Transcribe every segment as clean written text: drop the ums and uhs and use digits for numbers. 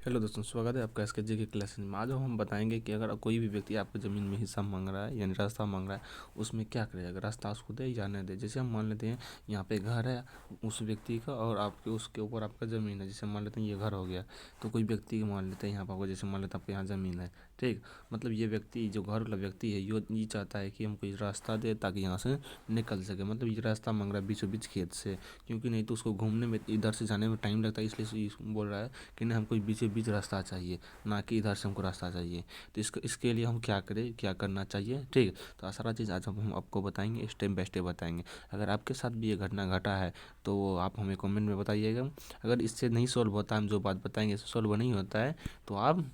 Hello दोस्तों, स्वागत है आपका एसके जी के क्लास में। आज हम बताएंगे कि अगर कोई भी व्यक्ति आपको ज़मीन में हिस्सा मांग रहा है यानी रास्ता मांग रहा है, उसमें क्या करे। अगर रास्ता उसको दे या न दे। जैसे हम मान लेते हैं यहाँ पे घर है उस व्यक्ति का और आपके उसके ऊपर आपका ज़मीन है। जैसे मान लेते हैं ये घर हो गया, तो कोई व्यक्ति मान लेते हैं यहाँ पर होगा, जैसे मान लेते हैं आपके यहाँ ज़मीन है, ठीक। मतलब ये व्यक्ति जो घर वाला व्यक्ति है ये चाहता है कि हमको ये रास्ता दे ताकि यहाँ से निकल सके। मतलब ये रास्ता मांग रहा है बीचों बीच खेत से, क्योंकि नहीं तो उसको घूमने में इधर से जाने में टाइम लगता है, इसलिए बोल रहा है कि नहीं हमको बीचों बीच रास्ता चाहिए, ना कि इधर से हमको रास्ता चाहिए। तो इसके लिए हम क्या करें, क्या करना चाहिए, ठीक। तो सारा चीज़ आज हम आपको बताएंगे, स्टेप बाय स्टेप बताएंगे। अगर आपके साथ भी ये घटना घटा है तो आप हमें कमेंट में बताइएगा। अगर इससे नहीं सॉल्व होता, हम जो बात बताएंगे सॉल्व नहीं होता है तो आप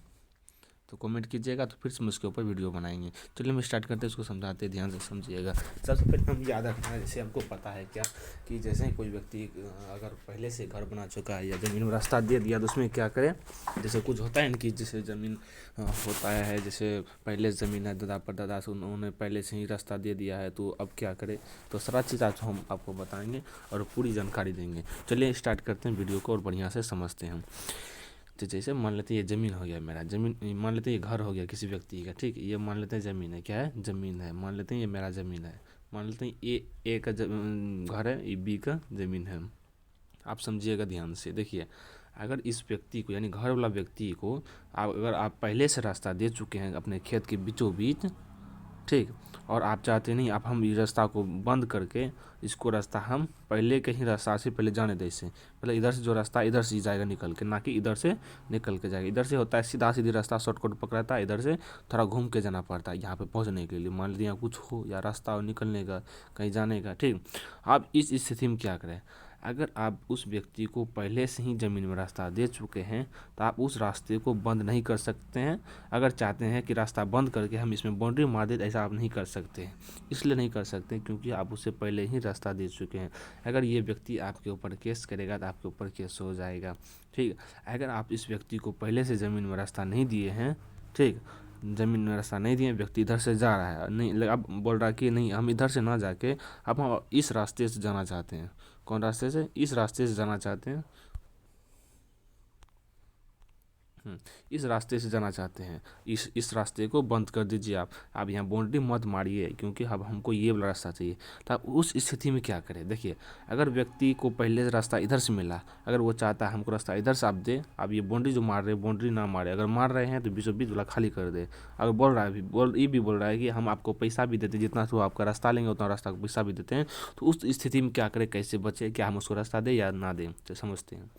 कमेंट कीजिएगा, तो फिर से हम उसके ऊपर वीडियो बनाएंगे। चलिए हम स्टार्ट करते हैं, उसको समझाते हैं, ध्यान से समझिएगा। सबसे पहले हम याद रखना है, जैसे हमको पता है क्या कि जैसे ही कोई व्यक्ति अगर पहले से घर बना चुका है या ज़मीन में रास्ता दे दिया तो उसमें क्या करें। जैसे कुछ होता है ना कि जैसे ज़मीन होता है, जैसे पहले ज़मीन है दादा परदादा से, उन्होंने पहले से ही रास्ता दे दिया है, तो अब क्या करें। तो सारा चीज़ आज हम आपको बताएंगे और पूरी जानकारी देंगे। चलिए स्टार्ट करते हैं वीडियो को और बढ़िया से समझते हैं। तो जैसे मान लेते हैं ये ज़मीन हो गया मेरा, ज़मीन मान लेते हैं ये घर हो गया किसी व्यक्ति का, ठीक। ये मान लेते हैं ज़मीन है, क्या है, ज़मीन है। मान लेते हैं ये मेरा ज़मीन है। मान लेते हैं ये ए का घर है, ये बी का ज़मीन है। आप समझिएगा ध्यान से, देखिए। अगर इस व्यक्ति को यानी घर वाला व्यक्ति को अगर आप पहले से रास्ता दे चुके हैं अपने खेत के बीचों बीच, ठीक, और आप चाहते नहीं आप हम इस रास्ता को बंद करके इसको रास्ता हम पहले के ही रास्ता से पहले जाने दें इसे, मतलब इधर से जो रास्ता इधर से जाएगा निकल के, ना कि इधर से निकल के जाएगा। इधर से होता है सीधा सीधी रास्ता, शॉर्टकट पकड़ाता है, इधर से थोड़ा घूम के जाना पड़ता है यहाँ पे पहुँचने के लिए। मान लीजिए यहाँ कुछ हो या रास्ता हो निकलने का, कहीं जाने का, ठीक। आप इस स्थिति में क्या करें। अगर आप उस व्यक्ति को पहले से ही ज़मीन में रास्ता दे चुके हैं तो आप उस रास्ते को बंद नहीं कर सकते हैं। अगर चाहते हैं कि रास्ता बंद करके हम इसमें बाउंड्री मार दें, ऐसा आप नहीं कर सकते हैं। इसलिए नहीं कर सकते क्योंकि आप उससे पहले ही रास्ता दे चुके हैं। अगर ये व्यक्ति आपके ऊपर केस करेगा तो आपके ऊपर केस हो जाएगा, ठीक। अगर आप इस व्यक्ति को पहले से ज़मीन में रास्ता नहीं दिए हैं, ठीक, ज़मीन में रास्ता नहीं दिए, व्यक्ति इधर से जा रहा है, नहीं अब बोल रहा है कि नहीं हम इधर से ना जाके अब हम इस रास्ते से जाना चाहते हैं। कौन रास्ते से, इस रास्ते से जाना चाहते हैं, इस रास्ते से जाना चाहते हैं। इस रास्ते को बंद कर दीजिए। आप यहाँ बाउंड्री मत मारिए क्योंकि अब हमको ये वाला रास्ता चाहिए। तो आप उस स्थिति में क्या करें, देखिए। अगर व्यक्ति को पहले से रास्ता इधर से मिला, अगर वो चाहता है हमको रास्ता इधर से आप दे, आप ये बाउंड्री जो मार रहे हैं बाउंड्री ना मारे। अगर मार रहे हैं तो बीचों बीच वाला खाली कर दे। अगर बोल रहा है ये भी बोल रहा है कि हम आपको पैसा भी देते, जितना तो आपका रास्ता लेंगे उतना रास्ता को पैसा भी देते हैं, तो उस स्थिति में क्या करें, कैसे बचे, क्या हम उसको रास्ता दें या ना दें, तो समझते हैं।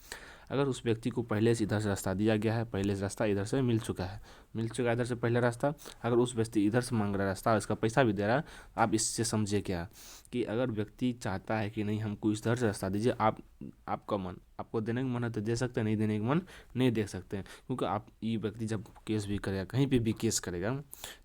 अगर उस व्यक्ति को पहले से इधर से रास्ता दिया गया है, पहले से रास्ता इधर से मिल चुका है इधर से पहले रास्ता, अगर उस व्यक्ति इधर से मांग रहा है रास्ता, इसका पैसा भी दे रहा है, आप इससे समझिए क्या कि अगर व्यक्ति चाहता है कि नहीं हमको इस इधर से रास्ता दीजिए, आपका मन, आपको देने का मन है तो दे सकते हैं, नहीं देने का मन नहीं दे सकते हैं। क्योंकि आप ये व्यक्ति जब केस भी करेगा, कहीं पे भी केस करेगा,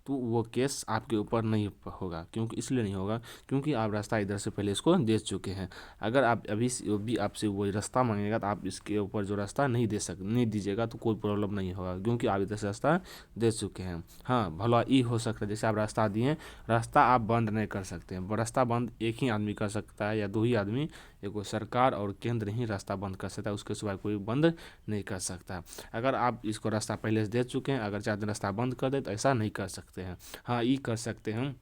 तो वो केस आपके ऊपर नहीं होगा। क्योंकि इसलिए नहीं होगा क्योंकि आप रास्ता इधर से पहले इसको दे चुके हैं। अगर आप अभी भी आपसे वो रास्ता मांगेगा तो आप इसके ऊपर जो रास्ता नहीं दीजिएगा तो कोई प्रॉब्लम नहीं होगा, क्योंकि आप इधर से रास्ता दे चुके हैं। हाँ, भला ये हो सकता है जैसे आप रास्ता दिए, रास्ता आप बंद नहीं कर सकते हैं। रास्ता बंद एक ही आदमी कर सकता है या दो ही आदमी, एक सरकार और केंद्र ही रास्ता बंद कर सकता है, उसके सिवाय कोई बंद नहीं कर सकता। अगर आप इसको रास्ता पहले से दे चुके हैं, अगर चाहते रास्ता बंद कर दे तो ऐसा नहीं कर सकते हैं। हाँ, ये कर सकते हैं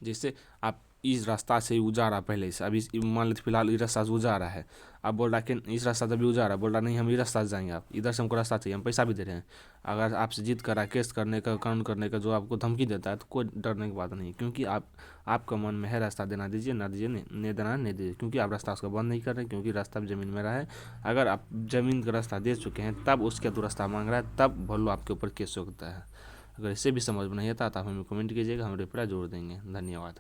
जैसे आप इस रास्ता से उजारा पहले से, अभी मान लेते फिलहाल इस रास्ता से उजारा है, अब बोल रहा है कि इस रास्ता से अभी उजारा, बोल रहा नहीं हम इस रास्ता से जाएंगे, आप इधर से हमको रास्ता चाहिए, हम पैसा भी दे रहे हैं। अगर आपसे जीत कर रहा है, केस करने का, कानून करने का, जो आपको धमकी देता है, तो कोई डरने की बात नहीं, क्योंकि आपका मन में है रास्ता देना दीजिए, ना दीजिए, नहीं देना नहीं दीजिए, क्योंकि आप रास्ता उसका बंद नहीं कर रहे हैं, क्योंकि रास्ता भी ज़मीन में रहा है। अगर आप ज़मीन का रास्ता दे चुके हैं तब उसके तो रास्ता मांग रहा है, तब भलो आपके ऊपर केस होता है। अगर इससे भी समझ में नहीं आता तो आप हमें कमेंट कीजिएगा, हम रिप्लाई जरूर देंगे। धन्यवाद।